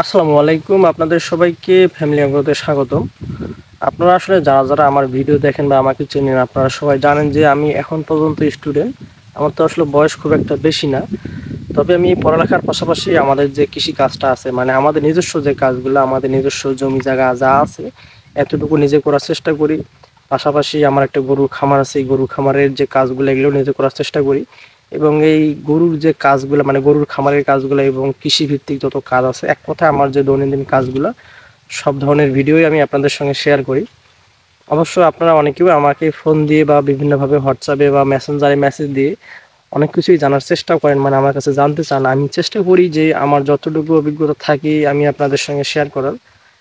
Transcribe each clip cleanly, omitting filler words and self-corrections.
আসসালামু আলাইকুম। আপনাদের সবাইকে ফ্যামিলি অ্যাগ্রোতে স্বাগতম। আপনারা আসলে যারা যারা আমার ভিডিও দেখেন বা আমাকে চেনেন, আপনারা সবাই জানেন যে আমি এখন পর্যন্ত স্টুডেন্ট। আমার তো আসলে বয়স খুব একটা বেশি না। তবে আমি পড়ালেখার পাশাপাশি আমাদের যে কৃষি কাজটা আছে, মানে আমাদের নিজস্ব যে কাজগুলো, আমাদের নিজস্ব জমি জায়গা যা আছে এতটুকু নিজে করার চেষ্টা করি। পাশাপাশি আমার একটা গরুর খামার আছে, এই গরুর খামারের যে কাজগুলো এগুলো নিজে করার চেষ্টা করি। এবং এই গরুর যে কাজগুলো, মানে গরুর খামারের কাজগুলো এবং কৃষিভিত্তিক যত কাজ আছে, এক কথায় আমার যে দৈনন্দিন কাজগুলো, সব ধরনের ভিডিওই আমি আপনাদের সঙ্গে শেয়ার করি। অবশ্য আপনারা অনেকেও আমাকে ফোন দিয়ে বা বিভিন্নভাবে হোয়াটসঅ্যাপে বা মেসেঞ্জারে মেসেজ দিয়ে অনেক কিছুই জানার চেষ্টা করেন, মানে আমার কাছে জানতে চান। আমি চেষ্টা করি যে আমার যতটুকু অভিজ্ঞতা থাকে আমি আপনাদের সঙ্গে শেয়ার করার।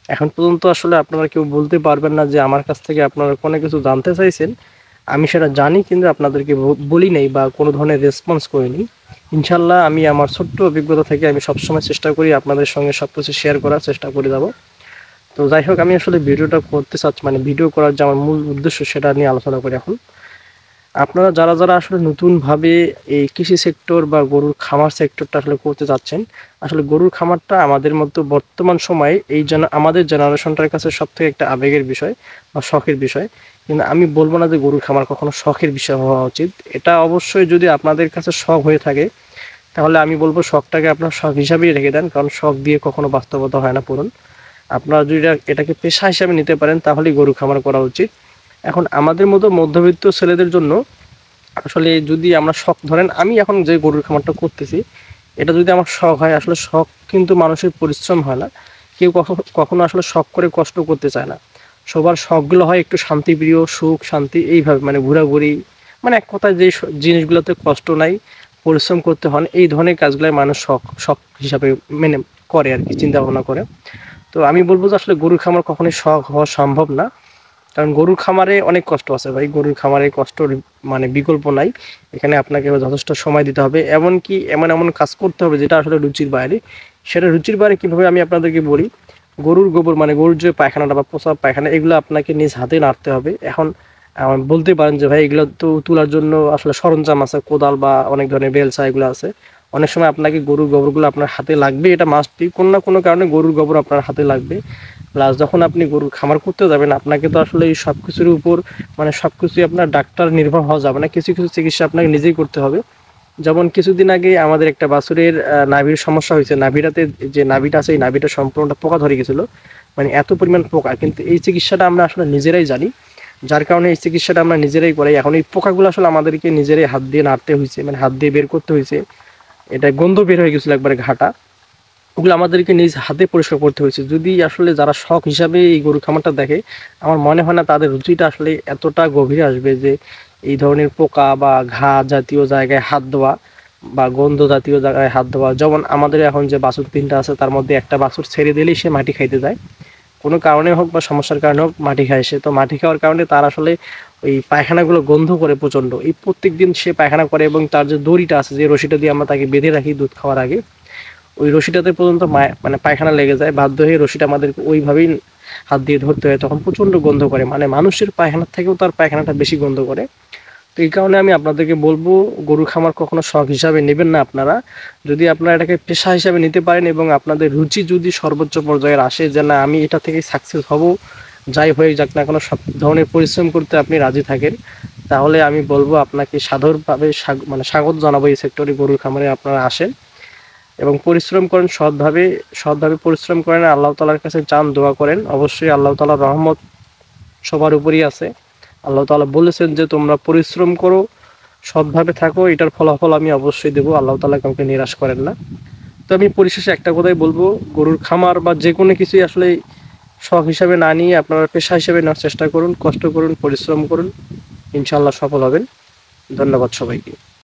এখন পর্যন্ত আসলে আপনারা কেউ বলতে পারবেন না যে আমার কাছ থেকে আপনারা কোনো কিছু জানতে চাইছেন, আমি সেটা জানি কিন্তু আপনাদেরকে বলি নাই বা কোনো ধরনের রেসপন্স করিনি। ইনশাল্লাহ আমি আমার ছোট্ট অভিজ্ঞতা থেকে আমি সবসময় চেষ্টা করি আপনাদের সঙ্গে সব কিছু শেয়ার করার চেষ্টা করে যাব। তো যাই হোক, আমি আসলে ভিডিওটা করতে চাচ্ছি, মানে ভিডিও করার যে আমার মূল উদ্দেশ্য সেটা নিয়ে আলোচনা করি এখন। আপনারা যারা যারা আসলে নতুনভাবে এই কৃষি সেক্টর বা গরুর খামার সেক্টরটা আসলে করতে চাচ্ছেন, আসলে গরুর খামারটা আমাদের মতো বর্তমান সময়ে এই আমাদের জেনারেশনটার কাছে সব থেকে একটা আবেগের বিষয় বা শখের বিষয়। কিন্তু আমি বলবো না যে গরুর খামার কখনো শখের বিষয় হওয়া উচিত। এটা অবশ্যই যদি আপনাদের কাছে শখ হয়ে থাকে, তাহলে আমি বলবো শখটাকে আপনার শখ হিসাবেই রেখে দেন, কারণ শখ দিয়ে কখনো বাস্তবতা হয় না পূরণ। আপনারা যদি এটাকে পেশা হিসাবে নিতে পারেন তাহলেই গরু খামার করা উচিত। এখন আমাদের মতো মধ্যবিত্ত ছেলেদের জন্য আসলে যদি আমরা শখ ধরেন, আমি এখন যে গরুর খামারটা করতেছি এটা যদি আমার শখ হয়, আসলে শখ কিন্তু মানুষের পরিশ্রম হয় না। কেউ কখনো কখনো আসলে শখ করে কষ্ট করতে চায় না। সবার শখগুলো হয় একটু শান্তিপ্রিয়, সুখ শান্তি এইভাবে, মানে ঘোরাঘুরি, মানে এক কথায় যে জিনিসগুলোতে কষ্ট নাই, পরিশ্রম করতে হয় না, এই ধরনের কাজগুলাই মানুষ শখ শখ হিসাবে মেনে করে আর কি, চিন্তা ভাবনা করে। তো আমি বলবো যে আসলে গরুর খামার কখনোই শখ হওয়া সম্ভব না, কারণ গরুর খামারে অনেক কষ্ট আছে ভাই। গরুর খামারে কষ্টর মানে বিকল্প নাই। এখানে আপনাকে যথেষ্ট সময় দিতে হবে, এমনকি এমন এমন কাজ করতে হবে যেটা আসলে রুচির বাইরে। সেটা রুচির বাইরে কীভাবে আমি আপনাদেরকে বলি। গরুর গোবর, মানে গরুর যে পায়খানাটা বা পোষা পায়খানা, এগুলো আপনাকে নিজ হাতে নাড়তে হবে। এখন বলতে পারেন যে ভাই এগুলো তো তোলার জন্য আসলে সরঞ্জাম আছে, কোদাল বা অনেক ধরনের বেলচা এগুলো আছে। অনেক সময় আপনাকে গরুর গোবরগুলো আপনার হাতে লাগবে, এটা মাস্টই, কোনো না কোনো কারণে গরুর গোবর আপনার হাতে লাগবে। প্লাস যখন আপনি গরুর খামার করতে যাবেন, আপনাকে তো আসলে এই সব কিছুর উপর, মানে সব কিছুই আপনার ডাক্তার নির্ভর হওয়া যাবে না, কিছু কিছু চিকিৎসা আপনাকে নিজেই করতে হবে। যেমন কিছুদিন আগে আমাদের একটা বাছুরের নাভির সমস্যা হয়েছে। নাভিটাতে যে নাভিটা আছে, এই নাভিটা সম্পূর্ণটা পোকা ধরে গেছিলো, মানে এত পরিমাণ পোকা। কিন্তু এই চিকিৎসাটা আমরা আসলে নিজেরাই জানি, যার কারণে এই চিকিৎসাটা আমরা নিজেরাই করাই। এখন এই পোকাগুলো আসলে আমাদেরকে নিজেরাই হাত দিয়ে নাড়তে হয়েছে, মানে হাত দিয়ে বের করতে হয়েছে। এটা গন্ধ বের হয়ে গেছিলো একবারে ঘাটা, ওগুলো আমাদেরকে নিজ হাতে পরিষ্কার করতে হয়েছে। যদি আসলে যারা শখ হিসাবে এই গরু খামারটা দেখে, আমার মনে হয় না তাদের রুচিটা আসলে এতটা গভীরে আসবে যে এই ধরনের পোকা বা ঘা জাতীয় জায়গায় হাত দেওয়া বা গন্ধ জাতীয় জায়গায় হাত দেওয়া। যেমন আমাদের এখন যে বাছুর তিনটা আছে, তার মধ্যে একটা বাছুর ছেড়ে দিলেই সে মাটি খাইতে যায়, কোনো কারণে হোক বা সমস্যার কারণে হোক মাটি খায় সে। তো মাটি খাওয়ার কারণে তার আসলে ওই পায়খানাগুলো গন্ধ করে প্রচণ্ড। এই প্রত্যেক দিন সে পায়খানা করে, এবং তার যে দড়িটা আছে, যে রশিটা দিয়ে আমরা তাকে বেঁধে রাখি দুধ খাওয়ার আগে, ওই রশিটাতে পর্যন্ত মানে পায়খানা লেগে যায়। বাধ্য হয়ে রশিটা আমাদেরকে ওইভাবেই হাত দিয়ে ধরতে হয়, তখন প্রচণ্ড গন্ধ করে, মানে মানুষের পায়খানার থেকেও তার পায়খানাটা বেশি গন্ধ করে। তো এই কারণে আমি আপনাদেরকে বলবো, গরু খামার কখনো শখ হিসাবে নেবেন না আপনারা। যদি আপনারা এটাকে পেশা হিসাবে নিতে পারেন এবং আপনাদের রুচি যদি সর্বোচ্চ পর্যায়ের আসে যে না আমি এটা থেকে সাকসেস হব, যাই হয়ে যাক না কোনো, সব ধরনের পরিশ্রম করতে আপনি রাজি থাকেন, তাহলে আমি বলবো আপনাকে সাদরভাবে মানে স্বাগত জানাবো এই সেক্টরে, গরুর খামারে আপনারা আসেন এবং পরিশ্রম করেন সৎভাবে। সৎভাবে পরিশ্রম করেন, আল্লাহ তাআলার কাছে চান, দোয়া করেন। অবশ্যই আল্লাহ তাআলার রহমত সবার উপরই আছে। আল্লাহ তাআলা বলেছেন যে তোমরা পরিশ্রম করো, সৎভাবে থাকো, এটার ফলাফল আমি অবশ্যই দেবো। আল্লাহ তাআলা কাউকে নিরাশ করেন না। তো আমি পরিশেষে একটা কথাই বলবো, গরুর খামার বা যে কোনো কিছুই আসলে শখ হিসাবে না নিয়ে আপনারা পেশা হিসেবে নেওয়ার চেষ্টা করুন, কষ্ট করুন, পরিশ্রম করুন, ইনশাআল্লাহ সফল হবেন। ধন্যবাদ সবাইকে।